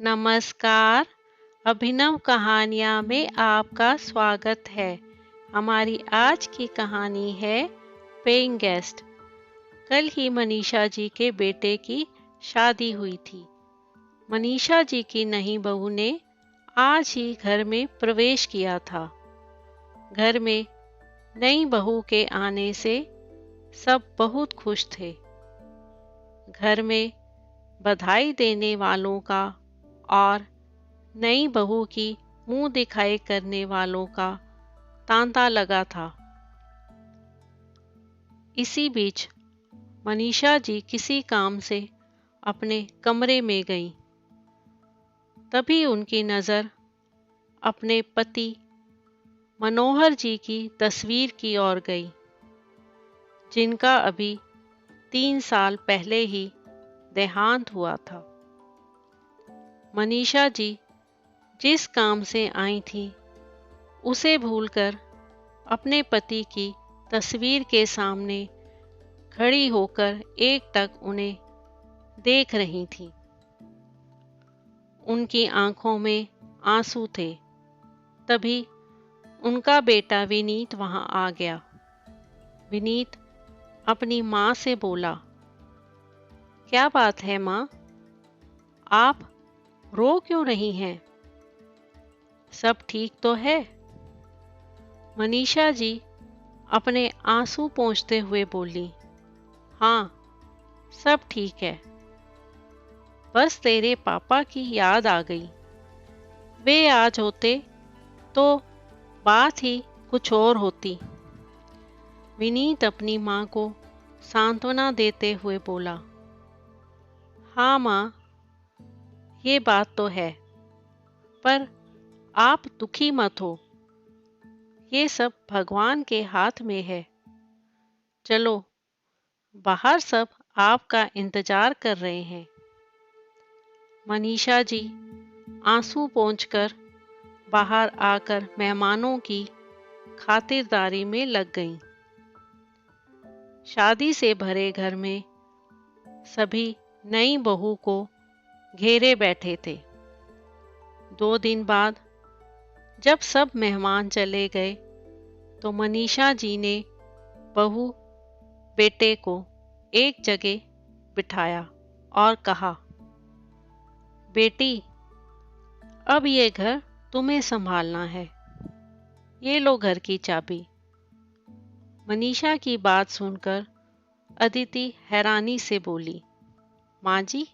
नमस्कार। अभिनव कहानियाँ में आपका स्वागत है। हमारी आज की कहानी है पेइंग गेस्ट। कल ही मनीषा जी के बेटे की शादी हुई थी। मनीषा जी की नई बहू ने आज ही घर में प्रवेश किया था। घर में नई बहू के आने से सब बहुत खुश थे। घर में बधाई देने वालों का और नई बहू की मुंह दिखाई करने वालों का तांता लगा था। इसी बीच मनीषा जी किसी काम से अपने कमरे में गईं। तभी उनकी नज़र अपने पति मनोहर जी की तस्वीर की ओर गई, जिनका अभी 3 साल पहले ही देहांत हुआ था। मनीषा जी जिस काम से आई थी उसे भूलकर अपने पति की तस्वीर के सामने खड़ी होकर एकटक उन्हें देख रही थी। उनकी आंखों में आंसू थे। तभी उनका बेटा विनीत वहां आ गया। विनीत अपनी माँ से बोला, क्या बात है माँ, आप रो क्यों रही हैं? सब ठीक तो है? मनीषा जी अपने आंसू पोंछते हुए बोली, हाँ, सब ठीक है। बस तेरे पापा की याद आ गई। वे आज होते तो बात ही कुछ और होती। विनीत अपनी माँ को सांत्वना देते हुए बोला, हाँ माँ, ये बात तो है, पर आप दुखी मत हो। ये सब भगवान के हाथ में है। चलो, बाहर सब आपका इंतजार कर रहे हैं। मनीषा जी आंसू पोंछकर बाहर आकर मेहमानों की खातिरदारी में लग गईं। शादी से भरे घर में सभी नई बहू को घेरे बैठे थे। 2 दिन बाद जब सब मेहमान चले गए तो मनीषा जी ने बहू बेटे को एक जगह बिठाया और कहा, बेटी, अब ये घर तुम्हें संभालना है। ये लो घर की चाबी। मनीषा की बात सुनकर अदिति हैरानी से बोली, माँ जी,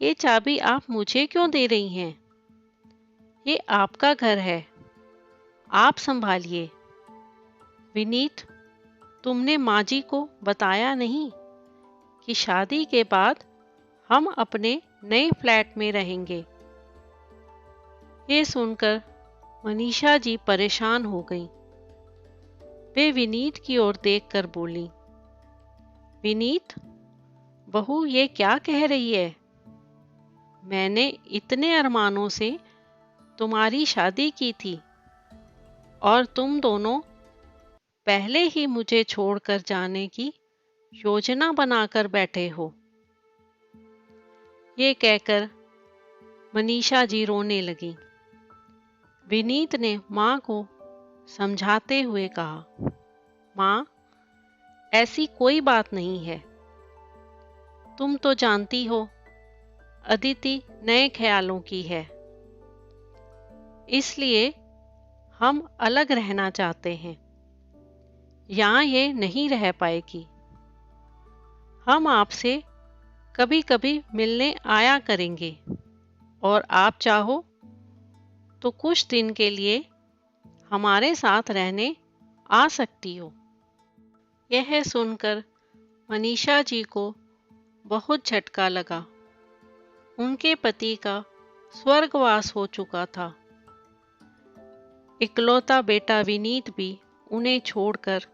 ये चाबी आप मुझे क्यों दे रही हैं? ये आपका घर है, आप संभालिए। विनीत, तुमने माँ जी को बताया नहीं कि शादी के बाद हम अपने नए फ्लैट में रहेंगे? ये सुनकर मनीषा जी परेशान हो गईं। वे विनीत की ओर देखकर बोली, विनीत, बहू ये क्या कह रही है? मैंने इतने अरमानों से तुम्हारी शादी की थी और तुम दोनों पहले ही मुझे छोड़कर जाने की योजना बनाकर बैठे हो। ये कहकर मनीषा जी रोने लगी। विनीत ने माँ को समझाते हुए कहा, माँ, ऐसी कोई बात नहीं है। तुम तो जानती हो अदिति नए ख्यालों की है, इसलिए हम अलग रहना चाहते हैं। यहाँ ये नहीं रह पाएगी। हम आपसे कभी कभी मिलने आया करेंगे और आप चाहो तो कुछ दिन के लिए हमारे साथ रहने आ सकती हो। यह सुनकर मनीषा जी को बहुत झटका लगा। उनके पति का स्वर्गवास हो चुका था। इकलौता बेटा विनीत भी उन्हें छोड़कर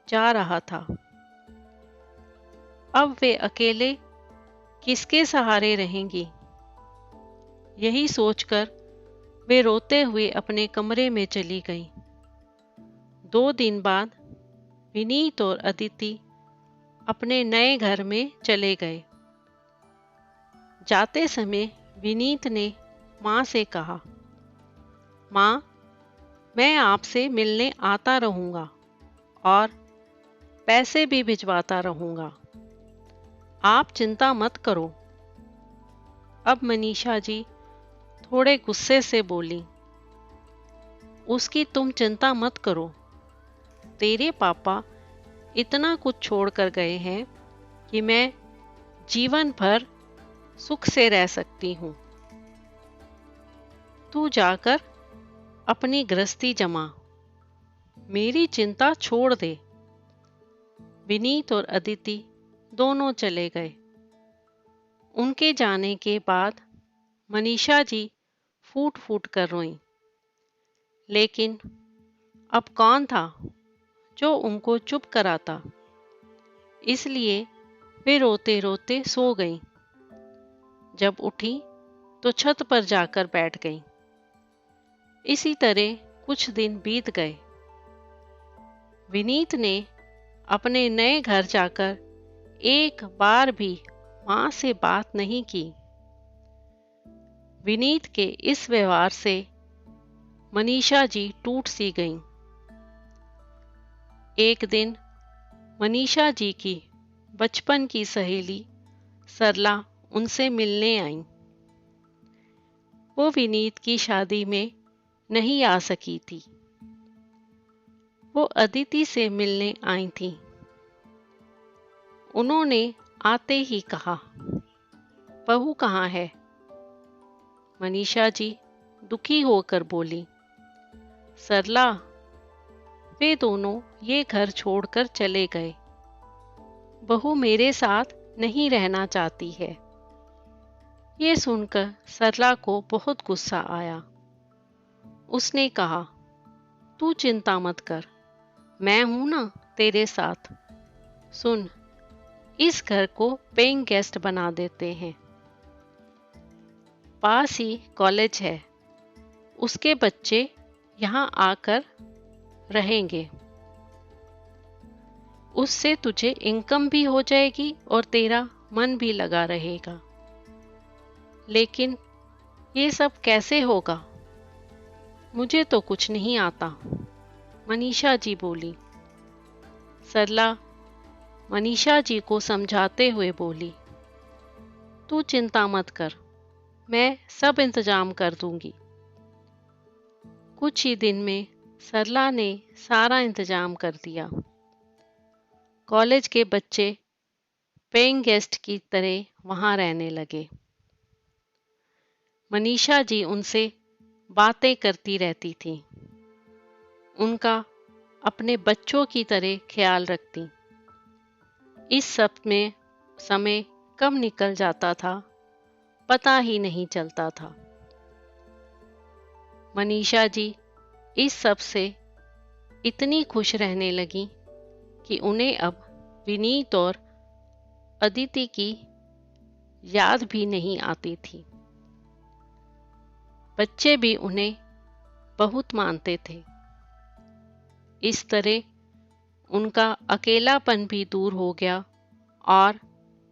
जा रहा था। अब वे अकेले किसके सहारे रहेंगी? यही सोचकर वे रोते हुए अपने कमरे में चली गईं। 2 दिन बाद विनीत और अदिति अपने नए घर में चले गए। जाते समय विनीत ने माँ से कहा, माँ, मैं आपसे मिलने आता रहूँगा और पैसे भी भिजवाता रहूँगा। आप चिंता मत करो। अब मनीषा जी थोड़े गुस्से से बोली, उसकी तुम चिंता मत करो। तेरे पापा इतना कुछ छोड़ कर गए हैं कि मैं जीवन भर सुख से रह सकती हूँ। तू जाकर अपनी गृहस्थी जमा, मेरी चिंता छोड़ दे। विनीत और अदिति दोनों चले गए। उनके जाने के बाद मनीषा जी फूट फूट कर रोईं। लेकिन अब कौन था जो उनको चुप कराता? इसलिए वे रोते रोते सो गईं। जब उठी तो छत पर जाकर बैठ गईं। इसी तरह कुछ दिन बीत गए। विनीत ने अपने नए घर जाकर एक बार भी माँ से बात नहीं की। विनीत के इस व्यवहार से मनीषा जी टूट सी गईं। एक दिन मनीषा जी की बचपन की सहेली सरला उनसे मिलने आईं। वो विनीत की शादी में नहीं आ सकी थी। वो अदिति से मिलने आई थी। उन्होंने आते ही कहा, बहू कहाँ है? मनीषा जी दुखी होकर बोली, सरला, वे दोनों ये घर छोड़कर चले गए। बहू मेरे साथ नहीं रहना चाहती है। ये सुनकर सरला को बहुत गुस्सा आया। उसने कहा, तू चिंता मत कर, मैं हूं ना तेरे साथ। सुन, इस घर को पेइंग गेस्ट बना देते हैं। पास ही कॉलेज है, उसके बच्चे यहाँ आकर रहेंगे। उससे तुझे इनकम भी हो जाएगी और तेरा मन भी लगा रहेगा। लेकिन ये सब कैसे होगा? मुझे तो कुछ नहीं आता, मनीषा जी बोली। सरला मनीषा जी को समझाते हुए बोली, तू चिंता मत कर, मैं सब इंतजाम कर दूंगी। कुछ ही दिन में सरला ने सारा इंतजाम कर दिया। कॉलेज के बच्चे पेइंग गेस्ट की तरह वहां रहने लगे। मनीषा जी उनसे बातें करती रहती थी। उनका अपने बच्चों की तरह ख्याल रखती। इस सब में समय कब निकल जाता था पता ही नहीं चलता था। मनीषा जी इस सब से इतनी खुश रहने लगी कि उन्हें अब विनीत और अदिति की याद भी नहीं आती थी। बच्चे भी उन्हें बहुत मानते थे। इस तरह उनका अकेलापन भी दूर हो गया और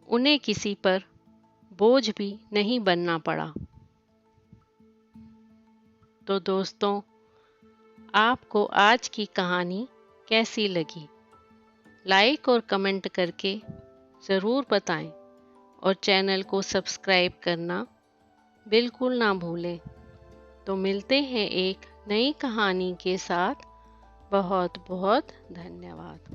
उन्हें किसी पर बोझ भी नहीं बनना पड़ा। तो दोस्तों, आपको आज की कहानी कैसी लगी? लाइक और कमेंट करके ज़रूर बताएं और चैनल को सब्सक्राइब करना बिल्कुल ना भूलें। तो मिलते हैं एक नई कहानी के साथ। बहुत बहुत धन्यवाद।